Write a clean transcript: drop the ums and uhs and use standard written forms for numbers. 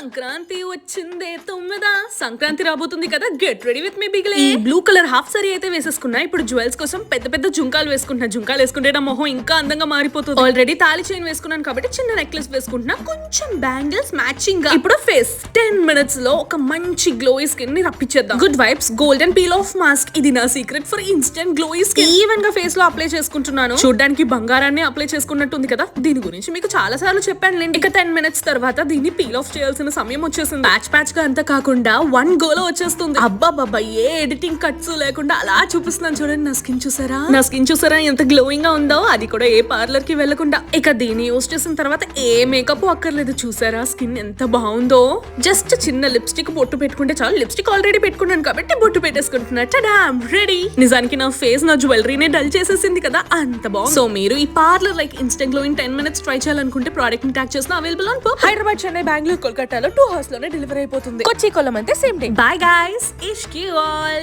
సంక్రాంతి వచ్చిందే తొమ్మిదా. సంక్రాంతి రాబోతుంది కదా, గెట్ రెడీ విత్ మీ బిగిలే. ఈ బ్లూ కలర్ హాఫ్ సారీ అయితే వేసేసుకున్నా. ఇప్పుడు జ్యువెల్స్ కోసం పెద్ద పెద్ద జుంకాలు వేసుకుంటున్నా. జుంకాలు వేసుకుంటే నా మొహం ఇంకా అందంగా మారిపోతుంది. ఆల్రెడీ తాళి చైన్ వేసుకున్నాను కాబట్టి చిన్న నెక్లెస్ వేసుకుంటున్నా. కొంచెం బ్యాంగిల్స్ మ్యాచింగ్ గా. ఇప్పుడు ఫేస్ 10 minutes లో ఒక మంచి గ్లోయి స్కిన్ ని రప్పించేద్దాం. Good vibes golden peel off mask. ఇది నా secret for instant glowy skin. Even గా ఫేస్ లో అప్లై చేసుకుంటున్నాను. చూడడానికి బంగారాన్ని అప్లై చేసుకున్నట్టుంది కదా. దీని గురించి మీకు చాలా సార్లు చెప్పాను. ఇక 10 minutes తర్వాత దీన్ని పీల్ ఆఫ్ చేయాల్సిన సమయం వచ్చేసింది. ప్యాచ్ గా అంతా కాకుండా 1 go లో వచ్చేస్తుంది. అబ్బాబ్బా, ఏ ఎడిటింగ్ కట్స్ లేకుండా అలా చూపిస్తున్నాను చూడండి. నా స్కిన్ చూసారా ఎంత గ్లోయింగ్ గా ఉందో. అది కూడా ఏ పార్లర్ కి వెళ్లకుండా. ఇక దీన్ని యూస్ చేసిన తర్వాత ఏ మేకప్ అక్కర్లేదు. చూసారా స్కిన్ ఎంత బాగుందో. జస్ట్ చిన్న లిప్స్టిక్ బొట్టు పెట్టుకుంటే చాలు. లిప్స్టిక్ ఆల్రెడీ పెట్టుకున్నాను కాబట్టి బొట్టు పెట్టేసుకుంటున్నా. Ta-da, ready. నిజానికి నా ఫేస్ నా జ్యువెలరీనే డల్ చేసేసింది కదా, అంత బాగుంది. సో మీరు ఈ parlour like instant glow in 10 minutes try చేయాలనుకుంటే ప్రోడక్ట్ ని ట్యాగ్ చేసిన అవైలబుల్ ఆన్ హైదరాబాద్, చెన్నై, బెంగళూరు, కోల్కతాలో 2 hours లోనే డెలివరీ అయిపోతుంది. కొచ్చి, కొల్లం అంతే same day. Bye guys, Ishq you all.